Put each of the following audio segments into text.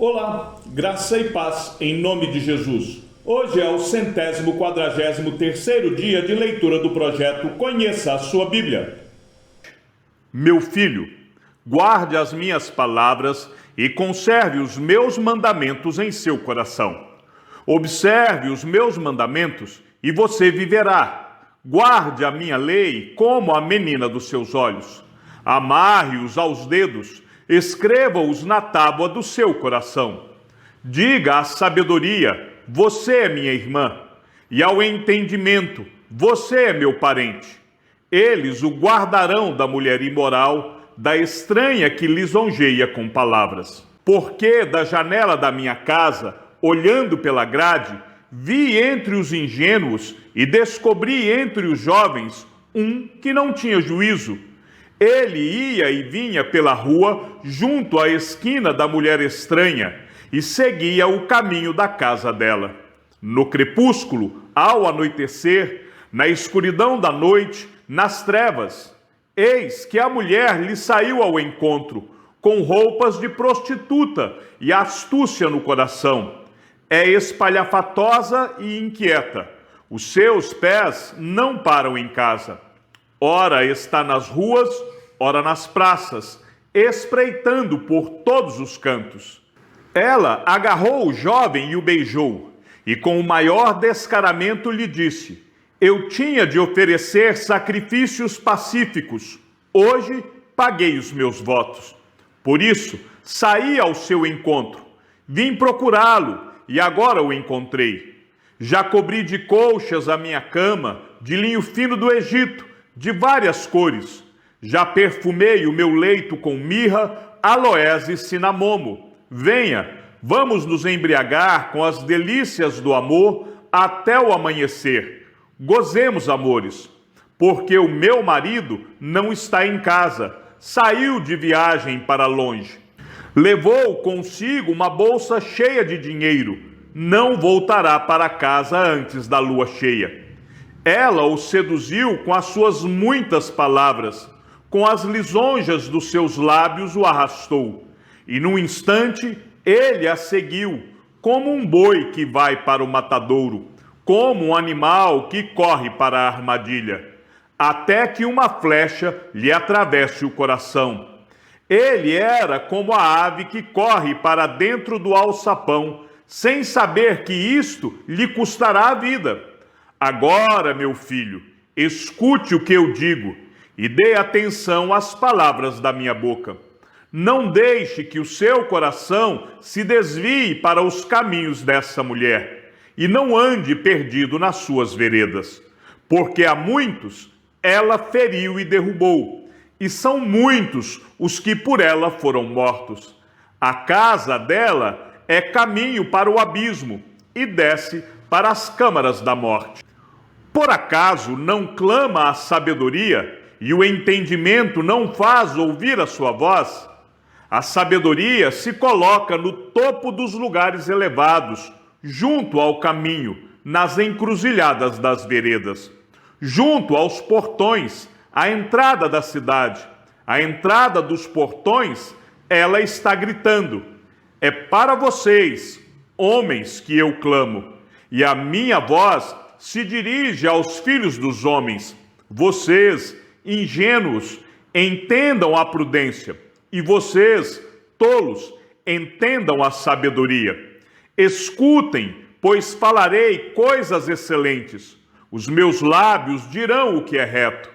Olá, graça e paz em nome de Jesus. Hoje é o 143º dia de leitura do projeto Conheça a Sua Bíblia. Meu filho, guarde as minhas palavras e conserve os meus mandamentos em seu coração. Observe os meus mandamentos e você viverá. Guarde a minha lei como a menina dos seus olhos. Amarre-os aos dedos, escreva-os na tábua do seu coração. Diga à sabedoria, você é minha irmã, e ao entendimento, você é meu parente. Eles o guardarão da mulher imoral, da estranha que lisonjeia com palavras. Porque da janela da minha casa, olhando pela grade, vi entre os ingênuos e descobri entre os jovens um que não tinha juízo. Ele ia e vinha pela rua junto à esquina da mulher estranha e seguia o caminho da casa dela. No crepúsculo, ao anoitecer, na escuridão da noite, nas trevas, eis que a mulher lhe saiu ao encontro, com roupas de prostituta e astúcia no coração. É espalhafatosa e inquieta. Os seus pés não param em casa. Ora está nas ruas, ora nas praças, espreitando por todos os cantos. Ela agarrou o jovem e o beijou, e com o maior descaramento lhe disse: eu tinha de oferecer sacrifícios pacíficos, hoje paguei os meus votos. Por isso, saí ao seu encontro, vim procurá-lo, e agora o encontrei. Já cobri de colchas a minha cama, de linho fino do Egito, de várias cores. Já perfumei o meu leito com mirra, aloés e cinamomo. Venha, vamos nos embriagar com as delícias do amor até o amanhecer. Gozemos, amores, porque o meu marido não está em casa, saiu de viagem para longe. Levou consigo uma bolsa cheia de dinheiro, não voltará para casa antes da lua cheia. Ela o seduziu com as suas muitas palavras, com as lisonjas dos seus lábios o arrastou, e num instante ele a seguiu, como um boi que vai para o matadouro, como um animal que corre para a armadilha, até que uma flecha lhe atravesse o coração. Ele era como a ave que corre para dentro do alçapão, sem saber que isto lhe custará a vida. Agora, meu filho, escute o que eu digo e dê atenção às palavras da minha boca. Não deixe que o seu coração se desvie para os caminhos dessa mulher e não ande perdido nas suas veredas, porque a muitos ela feriu e derrubou, e são muitos os que por ela foram mortos. A casa dela é caminho para o abismo e desce para as câmaras da morte. Por acaso não clama a sabedoria e o entendimento não faz ouvir a sua voz? A sabedoria se coloca no topo dos lugares elevados, junto ao caminho, nas encruzilhadas das veredas, junto aos portões, à entrada da cidade. À entrada dos portões, ela está gritando: é para vocês, homens, que eu clamo, e a minha voz se dirige aos filhos dos homens. Vocês, ingênuos, entendam a prudência, e vocês, tolos, entendam a sabedoria. Escutem, pois falarei coisas excelentes. Os meus lábios dirão o que é reto,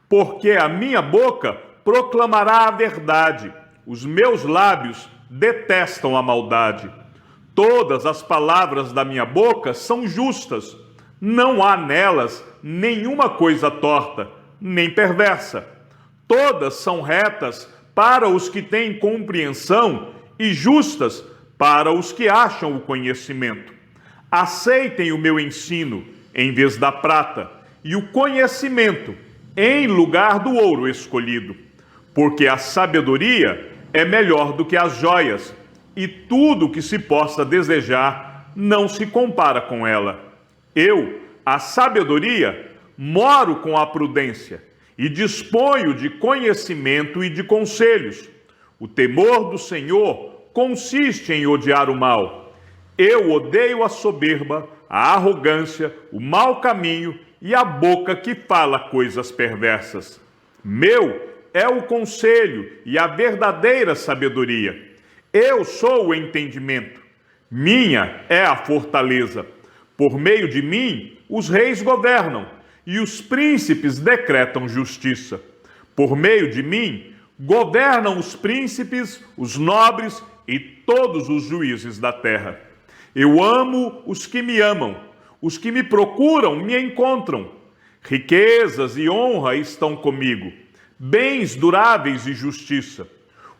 porque a minha boca proclamará a verdade. Os meus lábios detestam a maldade. Todas as palavras da minha boca são justas. Não há nelas nenhuma coisa torta, nem perversa. Todas são retas para os que têm compreensão e justas para os que acham o conhecimento. Aceitem o meu ensino em vez da prata e o conhecimento em lugar do ouro escolhido, porque a sabedoria é melhor do que as joias, e tudo que se possa desejar não se compara com ela. Eu, a sabedoria, moro com a prudência e disponho de conhecimento e de conselhos. O temor do Senhor consiste em odiar o mal. Eu odeio a soberba, a arrogância, o mau caminho e a boca que fala coisas perversas. Meu é o conselho e a verdadeira sabedoria. Eu sou o entendimento. Minha é a fortaleza. Por meio de mim, os reis governam e os príncipes decretam justiça. Por meio de mim, governam os príncipes, os nobres e todos os juízes da terra. Eu amo os que me amam. Os que me procuram me encontram. Riquezas e honra estão comigo. Bens duráveis e justiça.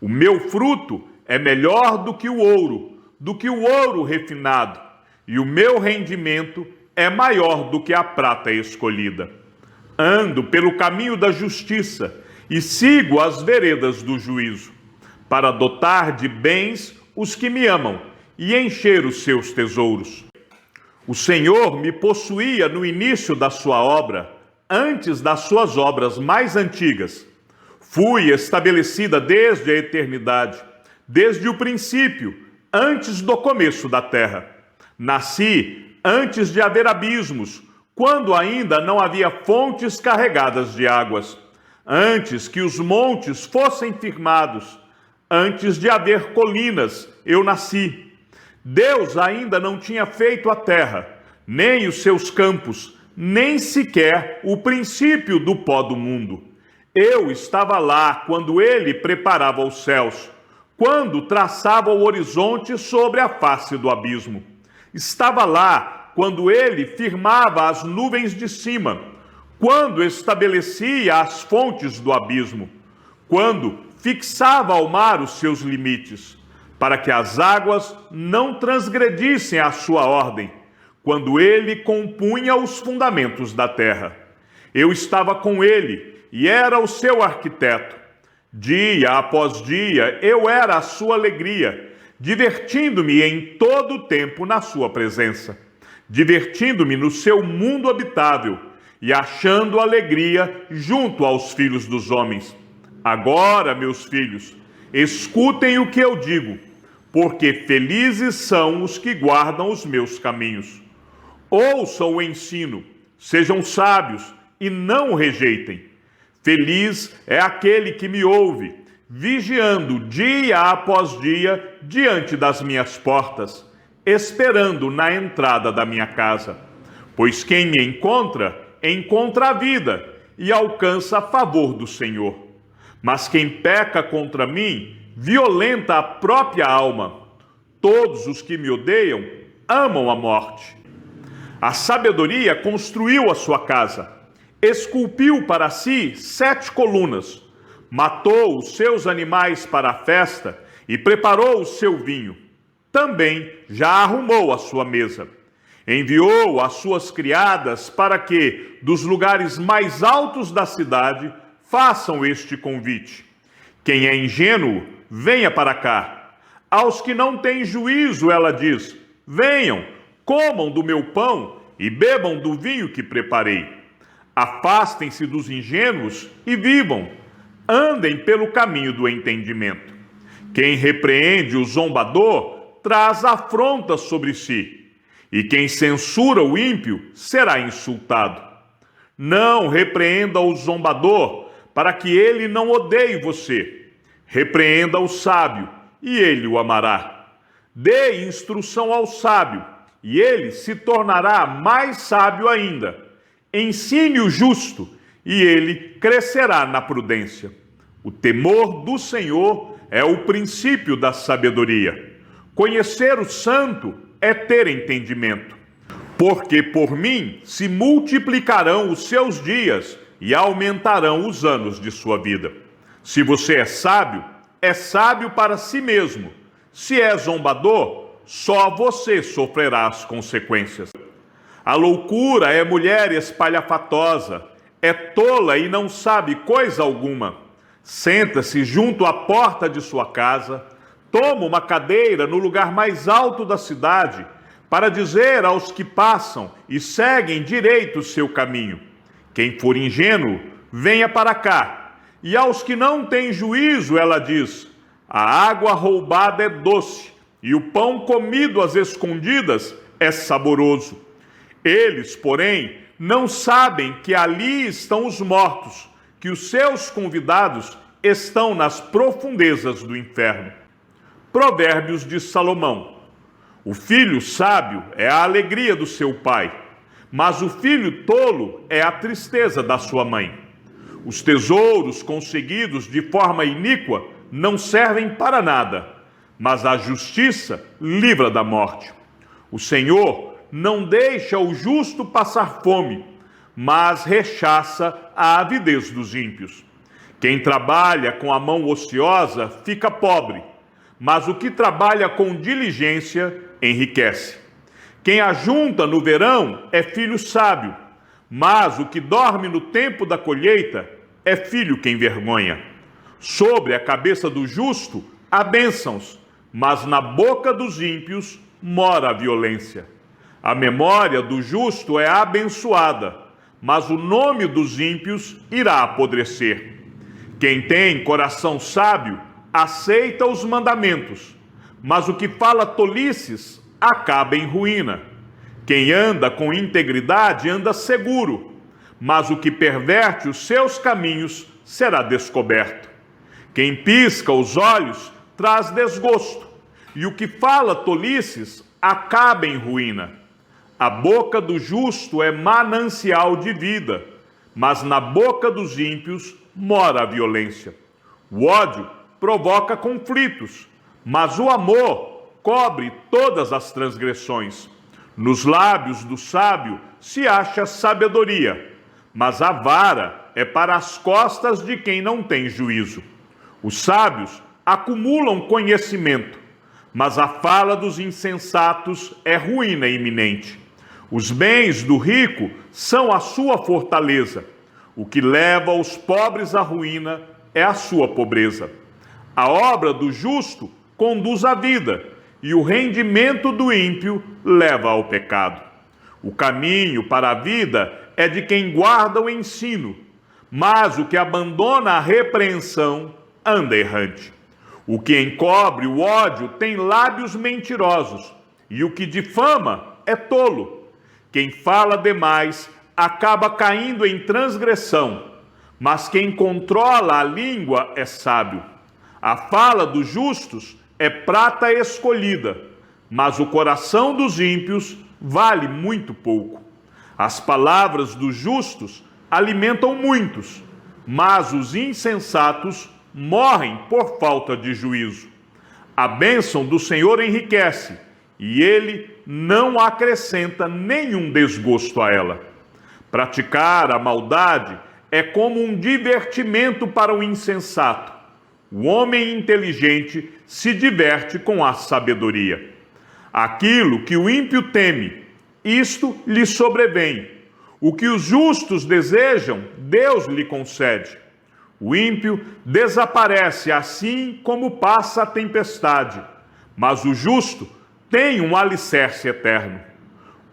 O meu fruto é melhor do que o ouro refinado, e o meu rendimento é maior do que a prata escolhida. Ando pelo caminho da justiça e sigo as veredas do juízo, para dotar de bens os que me amam e encher os seus tesouros. O Senhor me possuía no início da sua obra, antes das suas obras mais antigas. Fui estabelecida desde a eternidade, desde o princípio, antes do começo da terra. Nasci antes de haver abismos, quando ainda não havia fontes carregadas de águas. Antes que os montes fossem firmados, antes de haver colinas, eu nasci. Deus ainda não tinha feito a terra, nem os seus campos, nem sequer o princípio do pó do mundo. Eu estava lá quando ele preparava os céus, quando traçava o horizonte sobre a face do abismo. Estava lá quando ele firmava as nuvens de cima, quando estabelecia as fontes do abismo, quando fixava ao mar os seus limites, para que as águas não transgredissem a sua ordem, quando ele compunha os fundamentos da terra. Eu estava com ele e era o seu arquiteto. Dia após dia eu era a sua alegria, divertindo-me em todo o tempo na sua presença, divertindo-me no seu mundo habitável e achando alegria junto aos filhos dos homens. Agora, meus filhos, escutem o que eu digo, porque felizes são os que guardam os meus caminhos. Ouçam o ensino, sejam sábios e não o rejeitem. Feliz é aquele que me ouve, vigiando dia após dia diante das minhas portas, esperando na entrada da minha casa. Pois quem me encontra, encontra a vida e alcança a favor do Senhor. Mas quem peca contra mim, violenta a própria alma. Todos os que me odeiam amam a morte. A sabedoria construiu a sua casa, esculpiu para si 7 colunas, matou os seus animais para a festa e preparou o seu vinho. Também já arrumou a sua mesa. Enviou as suas criadas para que, dos lugares mais altos da cidade, façam este convite. Quem é ingênuo, venha para cá. Aos que não têm juízo, ela diz: venham, comam do meu pão e bebam do vinho que preparei. Afastem-se dos ingênuos e vivam. Andem pelo caminho do entendimento. Quem repreende o zombador traz afronta sobre si, e quem censura o ímpio será insultado. Não repreenda o zombador, para que ele não odeie você. Repreenda o sábio, e ele o amará. Dê instrução ao sábio, e ele se tornará mais sábio ainda. Ensine o justo, e ele crescerá na prudência. O temor do Senhor é o princípio da sabedoria. Conhecer o santo é ter entendimento. Porque por mim se multiplicarão os seus dias e aumentarão os anos de sua vida. Se você é sábio para si mesmo. Se é zombador, só você sofrerá as consequências. A loucura é mulher espalhafatosa, é tola e não sabe coisa alguma. Senta-se junto à porta de sua casa, toma uma cadeira no lugar mais alto da cidade, para dizer aos que passam e seguem direito o seu caminho: quem for ingênuo, venha para cá. E aos que não têm juízo, ela diz: A água roubada é doce, e o pão comido às escondidas é saboroso. Eles, porém, não sabem que ali estão os mortos, que os seus convidados estão nas profundezas do inferno. Provérbios de Salomão. O filho sábio é a alegria do seu pai, mas o filho tolo é a tristeza da sua mãe. Os tesouros conseguidos de forma iníqua não servem para nada, mas a justiça livra da morte. O Senhor não deixa o justo passar fome, mas rechaça a avidez dos ímpios. Quem trabalha com a mão ociosa fica pobre, mas o que trabalha com diligência enriquece. Quem ajunta no verão é filho sábio, mas o que dorme no tempo da colheita é filho que envergonha. Sobre a cabeça do justo há bênçãos, mas na boca dos ímpios mora a violência. A memória do justo é abençoada, mas o nome dos ímpios irá apodrecer. Quem tem coração sábio aceita os mandamentos, mas o que fala tolices acaba em ruína. Quem anda com integridade anda seguro, mas o que perverte os seus caminhos será descoberto. Quem pisca os olhos traz desgosto, e o que fala tolices acaba em ruína. A boca do justo é manancial de vida, mas na boca dos ímpios mora a violência. O ódio provoca conflitos, mas o amor cobre todas as transgressões. Nos lábios do sábio se acha sabedoria, mas a vara é para as costas de quem não tem juízo. Os sábios acumulam conhecimento, mas a fala dos insensatos é ruína iminente. Os bens do rico são a sua fortaleza. O que leva os pobres à ruína é a sua pobreza. A obra do justo conduz à vida, e o rendimento do ímpio leva ao pecado. O caminho para a vida é de quem guarda o ensino, mas o que abandona a repreensão anda errante. O que encobre o ódio tem lábios mentirosos, e o que difama é tolo. Quem fala demais acaba caindo em transgressão, mas quem controla a língua é sábio. A fala dos justos é prata escolhida, mas o coração dos ímpios vale muito pouco. As palavras dos justos alimentam muitos, mas os insensatos morrem por falta de juízo. A bênção do Senhor enriquece, e ele não acrescenta nenhum desgosto a ela. Praticar a maldade é como um divertimento para o insensato. O homem inteligente se diverte com a sabedoria. Aquilo que o ímpio teme, isto lhe sobrevém. O que os justos desejam, Deus lhe concede. O ímpio desaparece assim como passa a tempestade, mas o justo tem um alicerce eterno.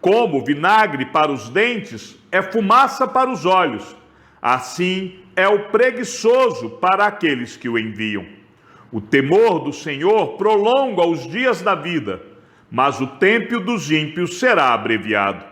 Como vinagre para os dentes é fumaça para os olhos, assim é o preguiçoso para aqueles que o enviam. O temor do Senhor prolonga os dias da vida, mas o tempo dos ímpios será abreviado.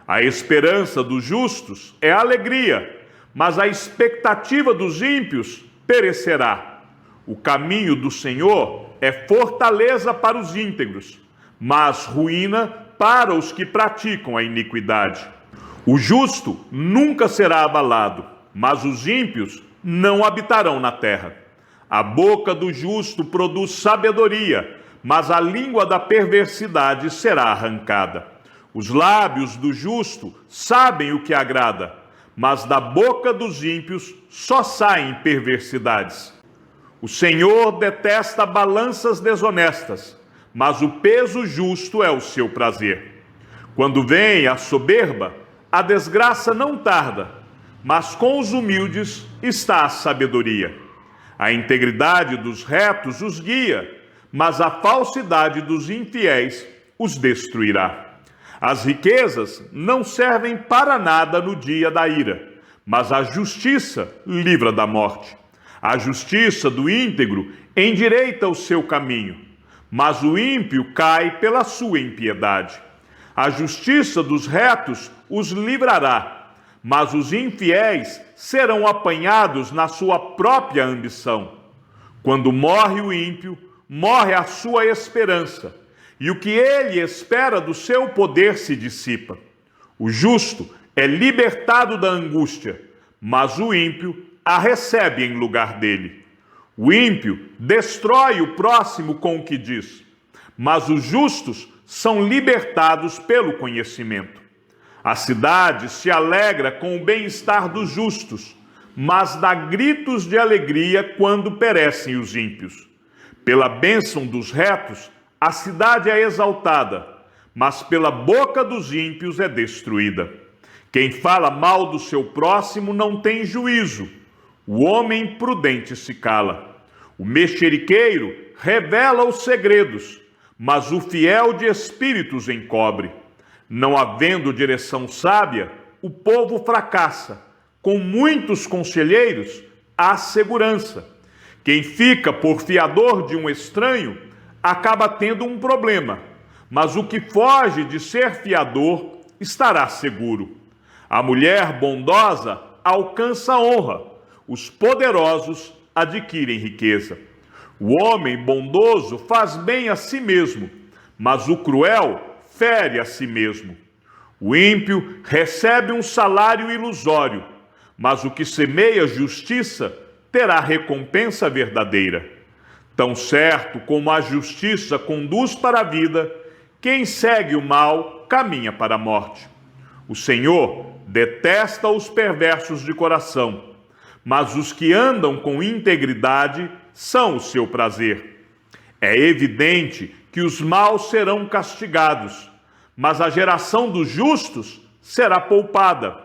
A esperança dos justos é alegria, mas a expectativa dos ímpios perecerá. O caminho do Senhor é fortaleza para os íntegros, mas ruína para os que praticam a iniquidade. O justo nunca será abalado, mas os ímpios não habitarão na terra. A boca do justo produz sabedoria, mas a língua da perversidade será arrancada. Os lábios do justo sabem o que agrada, mas da boca dos ímpios só saem perversidades. O Senhor detesta balanças desonestas, mas o peso justo é o seu prazer. Quando vem a soberba, a desgraça não tarda, mas com os humildes está a sabedoria. A integridade dos retos os guia, mas a falsidade dos infiéis os destruirá. As riquezas não servem para nada no dia da ira, mas a justiça livra da morte. A justiça do íntegro endireita o seu caminho, mas o ímpio cai pela sua impiedade. A justiça dos retos os livrará, mas os infiéis serão apanhados na sua própria ambição. Quando morre o ímpio, morre a sua esperança, e o que ele espera do seu poder se dissipa. O justo é libertado da angústia, mas o ímpio a recebe em lugar dele. O ímpio destrói o próximo com o que diz, mas os justos são libertados pelo conhecimento. A cidade se alegra com o bem-estar dos justos, mas dá gritos de alegria quando perecem os ímpios. Pela bênção dos retos, a cidade é exaltada, mas pela boca dos ímpios é destruída. Quem fala mal do seu próximo não tem juízo. O homem prudente se cala. O mexeriqueiro revela os segredos, mas o fiel de espíritos encobre. Não havendo direção sábia, o povo fracassa. Com muitos conselheiros, há segurança. Quem fica por fiador de um estranho, acaba tendo um problema, mas o que foge de ser fiador estará seguro. A mulher bondosa alcança honra, os poderosos adquirem riqueza. O homem bondoso faz bem a si mesmo, mas o cruel fere a si mesmo. O ímpio recebe um salário ilusório, mas o que semeia justiça terá recompensa verdadeira. Tão certo como a justiça conduz para a vida, quem segue o mal caminha para a morte. O Senhor detesta os perversos de coração, mas os que andam com integridade são o seu prazer. É evidente que os maus serão castigados, mas a geração dos justos será poupada.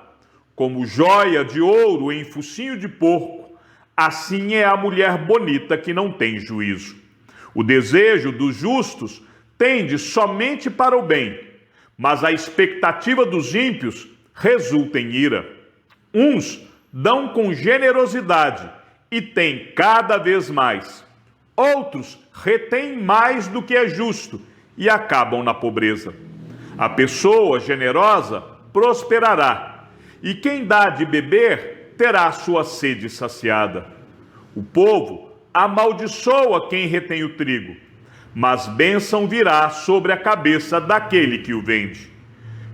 Como joia de ouro em focinho de porco, assim é a mulher bonita que não tem juízo. O desejo dos justos tende somente para o bem, mas a expectativa dos ímpios resulta em ira. Uns dão com generosidade e têm cada vez mais. Outros retêm mais do que é justo e acabam na pobreza. A pessoa generosa prosperará, e quem dá de beber terá a sua sede saciada. O povo amaldiçoa quem retém o trigo, mas bênção virá sobre a cabeça daquele que o vende.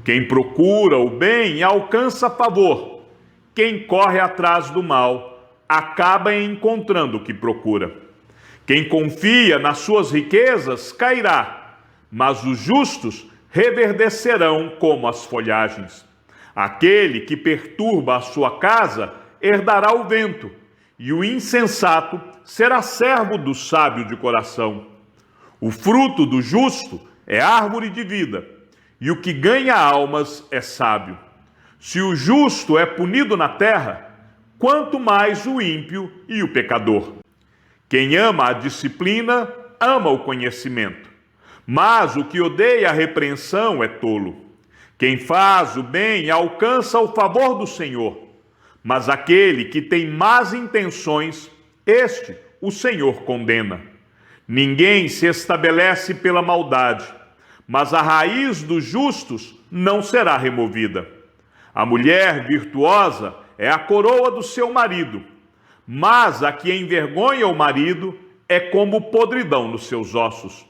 Quem procura o bem alcança favor. Quem corre atrás do mal acaba encontrando o que procura. Quem confia nas suas riquezas cairá, mas os justos reverdecerão como as folhagens. Aquele que perturba a sua casa herdará o vento, e o insensato será servo do sábio de coração. O fruto do justo é árvore de vida, e o que ganha almas é sábio. Se o justo é punido na terra, quanto mais o ímpio e o pecador. Quem ama a disciplina, ama o conhecimento, mas o que odeia a repreensão é tolo. Quem faz o bem alcança o favor do Senhor, mas aquele que tem más intenções, este o Senhor condena. Ninguém se estabelece pela maldade, mas a raiz dos justos não será removida. A mulher virtuosa é a coroa do seu marido, mas a que envergonha o marido é como podridão nos seus ossos.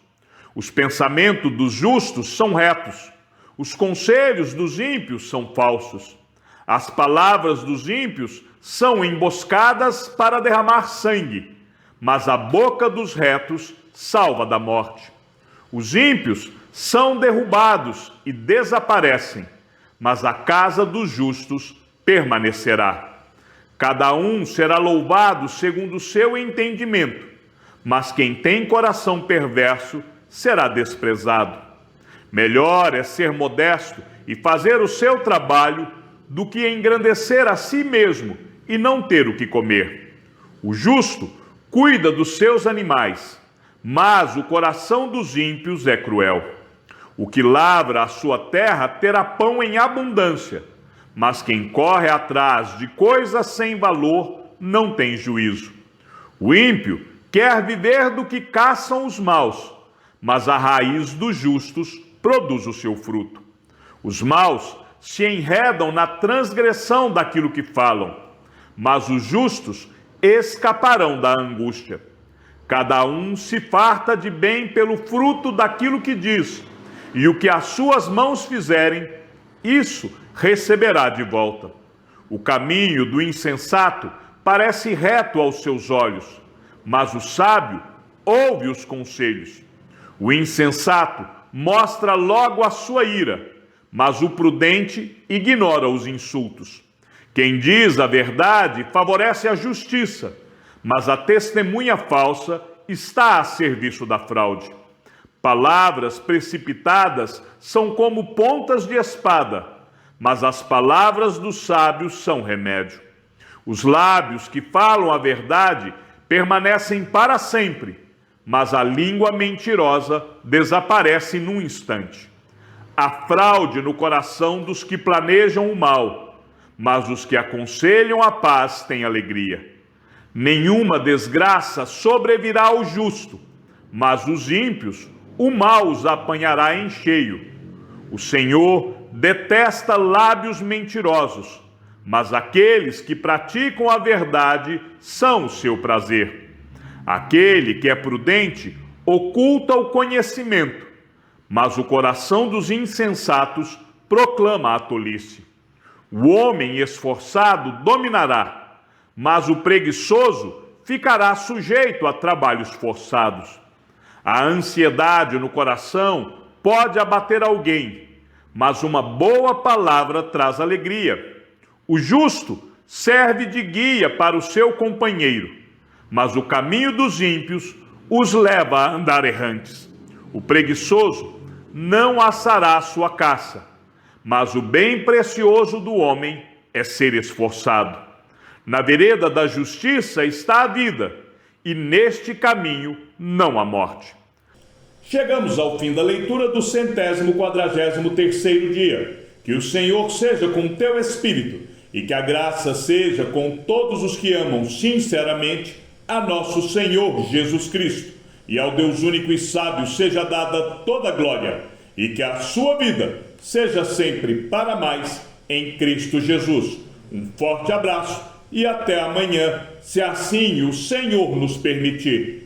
Os pensamentos dos justos são retos, os conselhos dos ímpios são falsos. As palavras dos ímpios são emboscadas para derramar sangue, mas a boca dos retos salva da morte. Os ímpios são derrubados e desaparecem, mas a casa dos justos permanecerá. Cada um será louvado segundo o seu entendimento, mas quem tem coração perverso será desprezado. Melhor é ser modesto e fazer o seu trabalho do que engrandecer a si mesmo e não ter o que comer. O justo cuida dos seus animais, mas o coração dos ímpios é cruel. O que lavra a sua terra terá pão em abundância, mas quem corre atrás de coisas sem valor não tem juízo. O ímpio quer viver do que caçam os maus, mas a raiz dos justos produz o seu fruto. Os maus se enredam na transgressão daquilo que falam, mas os justos escaparão da angústia. Cada um se farta de bem pelo fruto daquilo que diz, e o que as suas mãos fizerem, isso receberá de volta. O caminho do insensato parece reto aos seus olhos, mas o sábio ouve os conselhos. O insensato mostra logo a sua ira, mas o prudente ignora os insultos. Quem diz a verdade favorece a justiça, mas a testemunha falsa está a serviço da fraude. Palavras precipitadas são como pontas de espada, mas as palavras dos sábios são remédio. Os lábios que falam a verdade permanecem para sempre, mas a língua mentirosa desaparece num instante. Há fraude no coração dos que planejam o mal, mas os que aconselham a paz têm alegria. Nenhuma desgraça sobrevirá ao justo, mas os ímpios, o mal os apanhará em cheio. O Senhor detesta lábios mentirosos, mas aqueles que praticam a verdade são o seu prazer. Aquele que é prudente oculta o conhecimento, mas o coração dos insensatos proclama a tolice. O homem esforçado dominará, mas o preguiçoso ficará sujeito a trabalhos forçados. A ansiedade no coração pode abater alguém, mas uma boa palavra traz alegria. O justo serve de guia para o seu companheiro, mas o caminho dos ímpios os leva a andar errantes. O preguiçoso não assará a sua caça, mas o bem precioso do homem é ser esforçado. Na vereda da justiça está a vida, e neste caminho não há morte. Chegamos ao fim da leitura do 143º dia. Que o Senhor seja com o teu espírito, e que a graça seja com todos os que amam sinceramente a nosso Senhor Jesus Cristo. E ao Deus único e sábio seja dada toda a glória, e que a sua vida seja sempre para mais em Cristo Jesus. Um forte abraço e até amanhã, se assim o Senhor nos permitir.